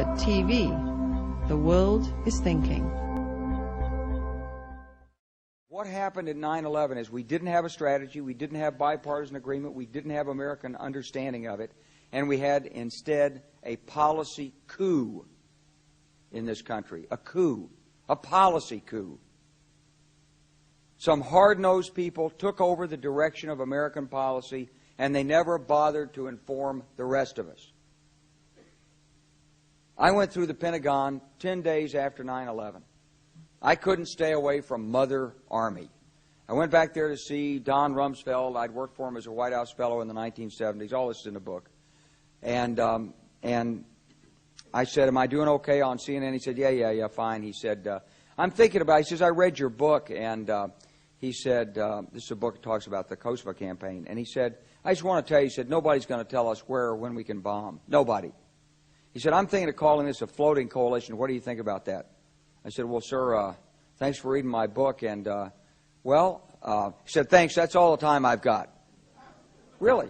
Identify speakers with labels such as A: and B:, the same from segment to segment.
A: TV. The world is thinking.
B: What happened in 9/11 is we didn't have a strategy, we didn't have bipartisan agreement, we didn't have American understanding of it, and we had instead a policy coup in this country. A coup. A policy coup. Some hard-nosed people took over the direction of American policy, and they never bothered to inform the rest of us. I went through the Pentagon 10 days after 9/11. I couldn't stay away from Mother Army. I went back there to see Don Rumsfeld. I'd worked for him as a White House fellow in the 1970s. All this is in the book. And I said, am I doing okay on CNN? He said, yeah, fine. He said, I'm thinking about it. He says, I read your book. And he said, this is a book that talks about the Kosovo campaign. And he said, I just want to tell you, he said, nobody's going to tell us where or when we can bomb. Nobody. He said, I'm thinking of calling this a floating coalition. What do you think about that? I said, well, sir, thanks for reading my book. And, he said, thanks, that's all the time I've got. Really.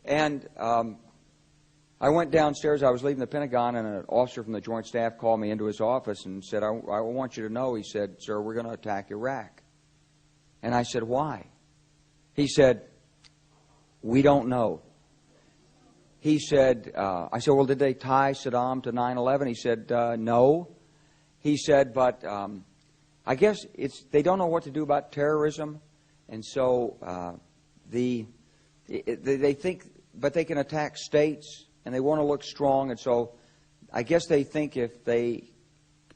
B: And I went downstairs. I was leaving the Pentagon, and an officer from the Joint Staff called me into his office and said, I want you to know, he said, sir, we're going to attack Iraq. And I said, why? He said, we don't know. He said, I said, well, did they tie Saddam to 9/11? He said, no. He said, but I guess they don't know what to do about terrorism, and so they think, but they can attack states, and they want to look strong, and so I guess they think if they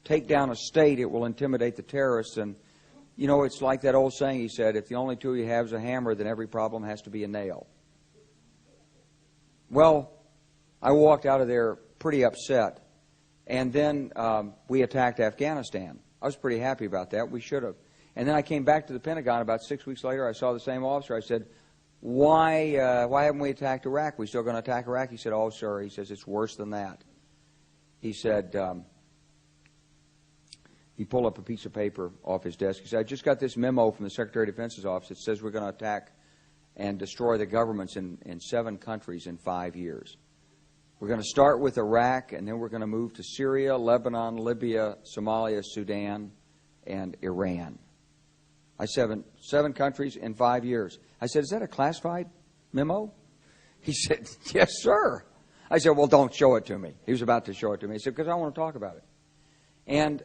B: take down a state, it will intimidate the terrorists. And you know, it's like that old saying, he said, if the only tool you have is a hammer, then every problem has to be a nail. Well, I walked out of there pretty upset. And then we attacked Afghanistan. I was pretty happy about that. We should have. And then I came back to the Pentagon about 6 weeks later. I saw the same officer. I said, why haven't we attacked Iraq? We still going to attack Iraq? He said, oh, sir. He says, it's worse than that. He said, he pulled up a piece of paper off his desk. He said, I just got this memo from the Secretary of Defense's office. It says we're going to attack and destroy the governments in 7 countries in 5 years. We're going to start with Iraq, and then we're going to move to Syria, Lebanon, Libya, Somalia, Sudan, and Iran. I said, 7 countries in 5 years. I said, is that a classified memo? He said, yes, sir. I said, well, don't show it to me. He was about to show it to me. He said, because I want to talk about it. And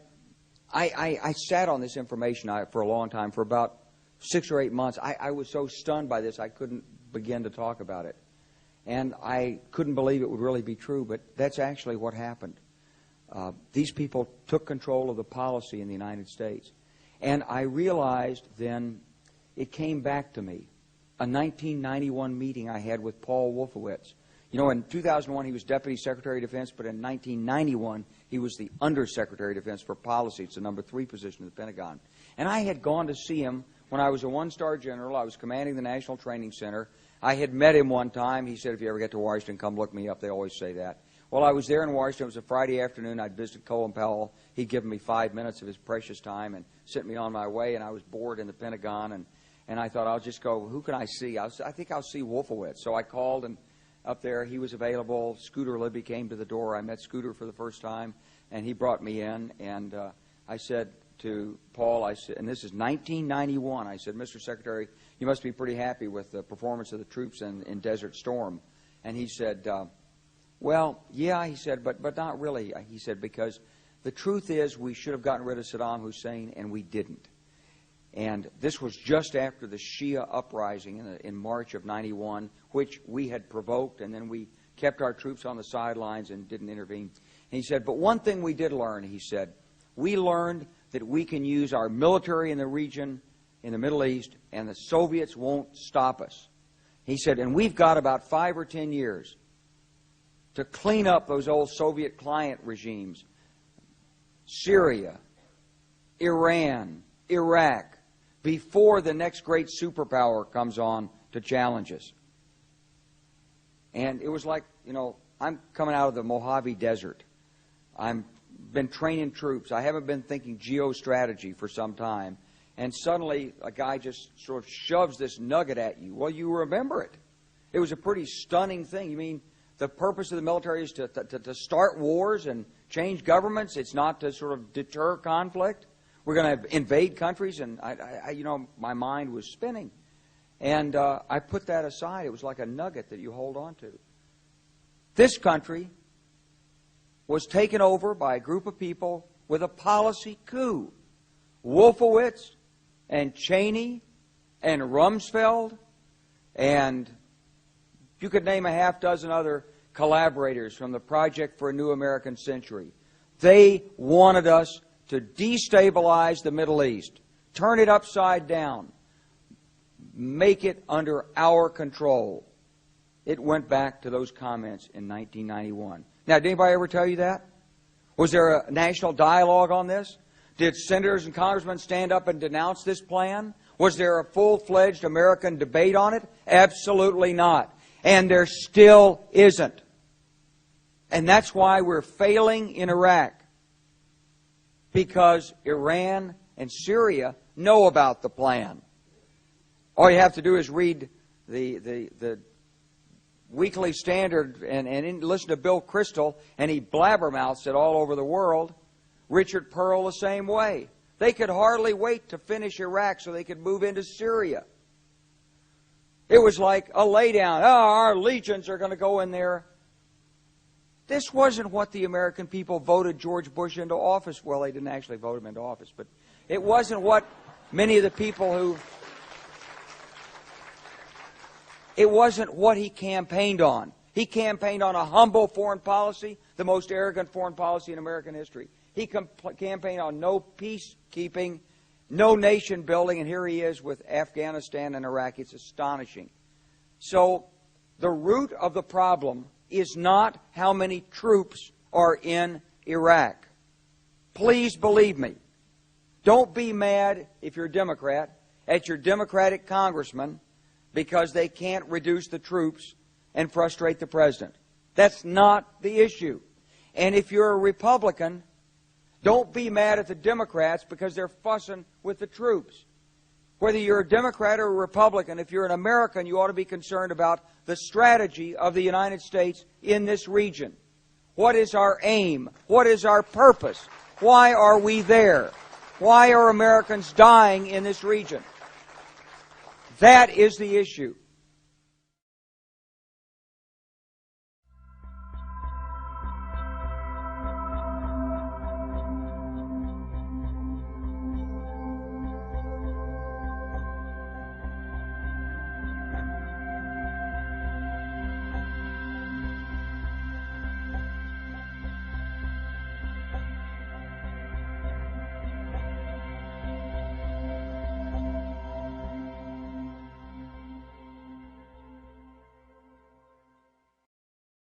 B: I sat on this information for a long time, for about 6 or 8 months. I was so stunned by this, I couldn't begin to talk about it. And I couldn't believe it would really be true, but that's actually what happened. These people took control of the policy in the United States. And I realized then, it came back to me, a 1991 meeting I had with Paul Wolfowitz. You know, in 2001 he was Deputy Secretary of Defense, but in 1991 he was the Undersecretary of Defense for Policy. It's the number 3 position in the Pentagon. And I had gone to see him when I was a 1-star general. I was commanding the National Training Center. I had met him one time. He said, if you ever get to Washington, come look me up. They always say that. Well, I was there in Washington. It was a Friday afternoon. I'd visited Colin Powell. He'd given me 5 minutes of his precious time and sent me on my way, and I was bored in the Pentagon, and I thought, I'll just go, who can I see? I think I'll see Wolfowitz. So I called, and up there he was available. Scooter Libby came to the door. I met Scooter for the first time, and he brought me in, and I said to Paul, I said, and this is 1991, I said, Mr. Secretary, you must be pretty happy with the performance of the troops in Desert Storm. And he said, well, yeah, he said, but not really. He said, because the truth is we should have gotten rid of Saddam Hussein, and we didn't. And this was just after the Shia uprising in March of 91, which we had provoked, and then we kept our troops on the sidelines and didn't intervene. And he said, but one thing we did learn, he said, we learned that we can use our military in the region, in the Middle East, and the Soviets won't stop us. He said, and we've got about 5 or 10 years to clean up those old Soviet client regimes. Syria, Iran, Iraq, before the next great superpower comes on to challenge us. And it was like, you know, I'm coming out of the Mojave Desert. I've been training troops. I haven't been thinking geostrategy for some time. And suddenly a guy just sort of shoves this nugget at you. Well, you remember it. It was a pretty stunning thing. You mean the purpose of the military is to start wars and change governments. It's not to sort of deter conflict. We're going to invade countries, and my mind was spinning. And I put that aside. It was like a nugget that you hold on to. This country was taken over by a group of people with a policy coup. Wolfowitz and Cheney and Rumsfeld, and you could name a half dozen other collaborators from the Project for a New American Century. They wanted us to destabilize the Middle East, turn it upside down, make it under our control. It went back to those comments in 1991. Now, did anybody ever tell you that? Was there a national dialogue on this? Did senators and congressmen stand up and denounce this plan? Was there a full-fledged American debate on it? Absolutely not. And there still isn't. And that's why we're failing in Iraq. Because Iran and Syria know about the plan. All you have to do is read the Weekly Standard and listen to Bill Kristol, and he blabbermouths it all over the world. Richard Pearl the same way. They could hardly wait to finish Iraq so they could move into Syria. It was like a laydown. Oh, our legions are going to go in there. This wasn't what the American people voted George Bush into office. Well, they didn't actually vote him into office, but it wasn't what many of the people who... It wasn't what he campaigned on. He campaigned on a humble foreign policy, the most arrogant foreign policy in American history. He campaigned on no peacekeeping, no nation building, and here he is with Afghanistan and Iraq. It's astonishing. So the root of the problem is not how many troops are in Iraq. Please believe me. Don't be mad, if you're a Democrat, at your Democratic congressman because they can't reduce the troops and frustrate the president. That's not the issue. And if you're a Republican, don't be mad at the Democrats because they're fussing with the troops. Whether you're a Democrat or a Republican, if you're an American, you ought to be concerned about the strategy of the United States in this region. What is our aim? What is our purpose? Why are we there? Why are Americans dying in this region? That is the issue.